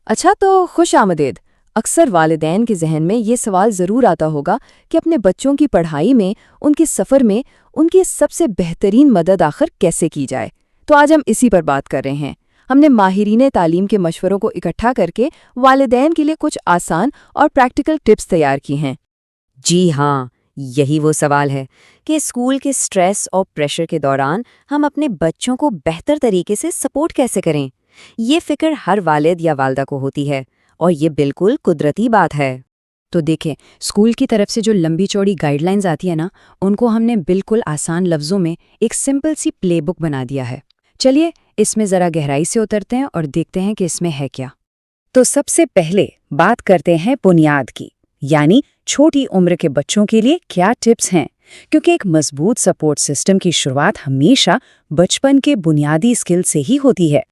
अच्छा, तो खुश आमदीद। अक्सर वालिदैन के जहन में ये सवाल ज़रूर आता होगा कि अपने बच्चों की पढ़ाई में, उनके सफ़र में, उनकी सबसे बेहतरीन मदद आखिर कैसे की जाए। तो आज हम इसी पर बात कर रहे हैं। हमने माहिरीन तालीम के मशवरों को इकट्ठा करके वालिदैन के लिए कुछ आसान और प्रैक्टिकल टिप्स तैयार की हैं। जी हाँ, यही वो सवाल है कि स्कूल के स्ट्रेस और प्रेशर के दौरान हम अपने बच्चों को बेहतर तरीके से सपोर्ट कैसे करें। ये फिक्र हर वालिद या वालदा को होती है और ये बिल्कुल कुदरती बात है। तो देखें, स्कूल की तरफ से जो लंबी चौड़ी गाइडलाइंस आती है ना, उनको हमने बिल्कुल आसान लफ्ज़ों में एक सिंपल सी प्लेबुक बना दिया है। चलिए इसमें ज़रा गहराई से उतरते हैं और देखते हैं कि इसमें है क्या। तो सबसे पहले बात करते हैं बुनियाद की, यानी छोटी उम्र के बच्चों के लिए क्या टिप्स हैं, क्योंकि एक मजबूत सपोर्ट सिस्टम की शुरुआत हमेशा बचपन के बुनियादी स्किल से ही होती है।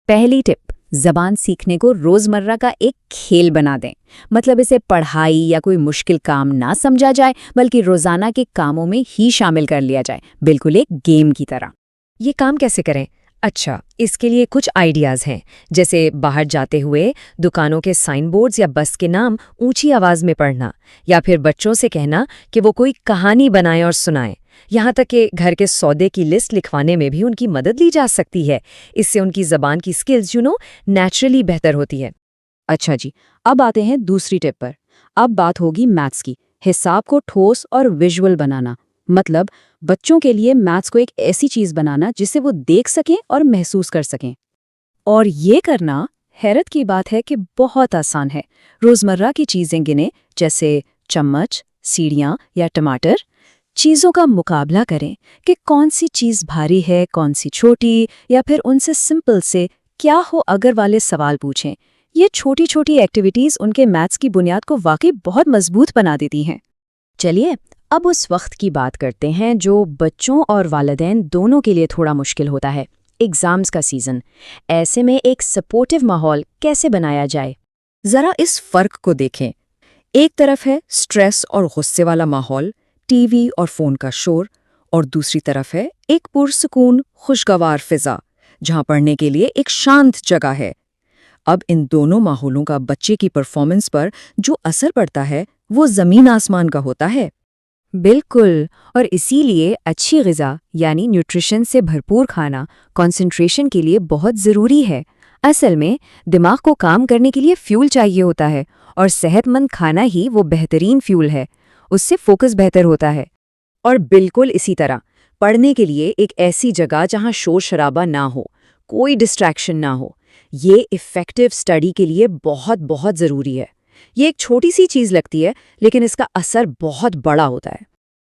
पहली टिप, ज़बान सीखने को रोज़मर्रा का एक खेल बना दें। मतलब इसे पढ़ाई या कोई मुश्किल काम ना समझा जाए, बल्कि रोज़ाना के कामों में ही शामिल कर लिया जाए, बिल्कुल एक गेम की तरह। ये काम कैसे करें? अच्छा, इसके लिए कुछ आइडियाज़ हैं, जैसे बाहर जाते हुए दुकानों के साइन बोर्ड्स या बस के नाम ऊंची आवाज़ में पढ़ना, या फिर बच्चों से कहना कि वो कोई कहानी बनाएं और सुनाएं। यहाँ तक कि घर के सौदे की लिस्ट लिखवाने में भी उनकी मदद ली जा सकती है। इससे उनकी ज़बान की स्किल्स नेचुरली बेहतर होती है। अच्छा जी, अब आते हैं दूसरी टिप पर। अब बात होगी मैथ्स की। हिसाब को ठोस और विजुअल बनाना। मतलब बच्चों के लिए मैथ्स को एक ऐसी चीज़ बनाना जिसे वो देख सकें और महसूस कर सकें। और ये करना, हैरत की बात है कि बहुत आसान है। रोज़मर्रा की चीज़ें गिने, जैसे चम्मच, सीढ़ियाँ या टमाटर। चीज़ों का मुकाबला करें कि कौन सी चीज़ भारी है, कौन सी छोटी, या फिर उनसे सिंपल से क्या हो अगर वाले सवाल पूछें। ये छोटी छोटी एक्टिविटीज़ उनके मैथ्स की बुनियाद को वाकई बहुत मजबूत बना देती हैं। चलिए अब उस वक्त की बात करते हैं जो बच्चों और वालिदैन दोनों के लिए थोड़ा मुश्किल होता है, एग्ज़ाम्स का सीज़न। ऐसे में एक सपोर्टिव माहौल कैसे बनाया जाए? ज़रा इस फ़र्क को देखें। एक तरफ है स्ट्रेस और गुस्से वाला माहौल, टीवी और फ़ोन का शोर, और दूसरी तरफ है एक पुरसुकून खुशगवार फ़िज़ा, जहाँ पढ़ने के लिए एक शांत जगह है। अब इन दोनों माहौलों का बच्चे की परफॉर्मेंस पर जो असर पड़ता है, वो ज़मीन आसमान का होता है। बिल्कुल, और इसीलिए अच्छी ग़िज़ा यानी न्यूट्रिशन से भरपूर खाना कंसंट्रेशन के लिए बहुत ज़रूरी है। असल में दिमाग को काम करने के लिए फ्यूल चाहिए होता है, और सेहतमंद खाना ही वो बेहतरीन फ्यूल है। उससे फोकस बेहतर होता है। और बिल्कुल इसी तरह पढ़ने के लिए एक ऐसी जगह जहाँ शोर शराबा ना हो, कोई डिस्ट्रैक्शन ना हो, ये इफ़ेक्टिव स्टडी के लिए बहुत बहुत ज़रूरी है। ये एक छोटी सी चीज़ लगती है, लेकिन इसका असर बहुत बड़ा होता है।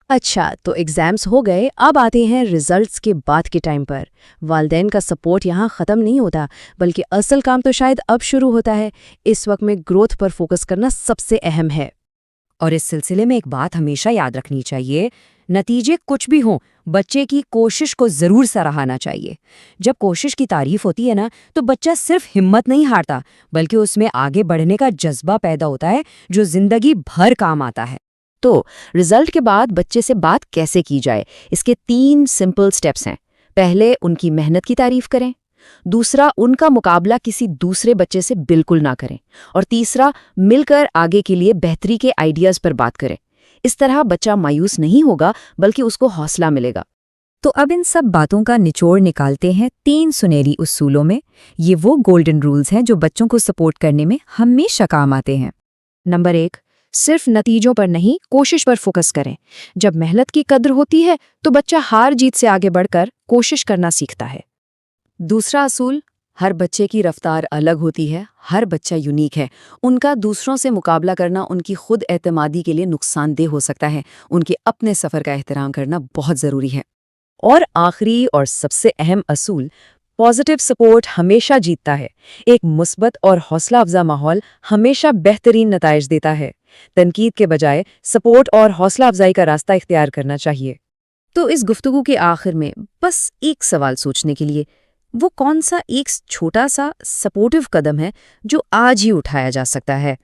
अच्छा, तो एग्ज़ाम्स हो गए, अब आते हैं रिजल्ट्स के बाद के टाइम पर। वालिदैन का सपोर्ट यहाँ ख़त्म नहीं होता, बल्कि असल काम तो शायद अब शुरू होता है। इस वक्त में ग्रोथ पर फोकस करना सबसे अहम है। और इस सिलसिले में एक बात हमेशा याद रखनी चाहिए, नतीजे कुछ भी हों, बच्चे की कोशिश को ज़रूर सराहना चाहिए। जब कोशिश की तारीफ होती है ना, तो बच्चा सिर्फ हिम्मत नहीं हारता, बल्कि उसमें आगे बढ़ने का जज्बा पैदा होता है, जो ज़िंदगी भर काम आता है। तो रिजल्ट के बाद बच्चे से बात कैसे की जाए, इसके 3 सिंपल स्टेप्स हैं। पहले उनकी मेहनत की तारीफ करें, दूसरा उनका मुकाबला किसी दूसरे बच्चे से बिल्कुल ना करें, और तीसरा मिलकर आगे के लिए बेहतरी के आइडियाज़ पर बात करें। इस तरह बच्चा मायूस नहीं होगा, बल्कि उसको हौसला मिलेगा। तो अब इन सब बातों का निचोड़ निकालते हैं 3 सुनहरी उसूलों में। ये वो गोल्डन रूल्स हैं जो बच्चों को सपोर्ट करने में हमेशा काम आते हैं। नंबर 1, सिर्फ नतीजों पर नहीं, कोशिश पर फोकस करें। जब मेहनत की कद्र होती है तो बच्चा हार जीत से आगे बढ़कर कोशिश करना सीखता है। दूसरा असूल, हर बच्चे की रफ्तार अलग होती है, हर बच्चा यूनिक है। उनका दूसरों से मुकाबला करना उनकी खुद एतमादी के लिए नुकसानदेह हो सकता है। उनके अपने सफ़र का एहतराम करना बहुत ज़रूरी है। और आखिरी और सबसे अहम असूल, पॉजिटिव सपोर्ट हमेशा जीतता है। एक मुस्बत और हौसला अफजा माहौल हमेशा बेहतरीन नताइज देता है। तनकीद के बजाय सपोर्ट और हौसला अफजाई का रास्ता इख्तियार करना चाहिए। तो इस गुफ्तगू के आखिर में बस एक सवाल सोचने के लिए, वो कौन सा एक छोटा सा सपोर्टिव कदम है जो आज ही उठाया जा सकता है?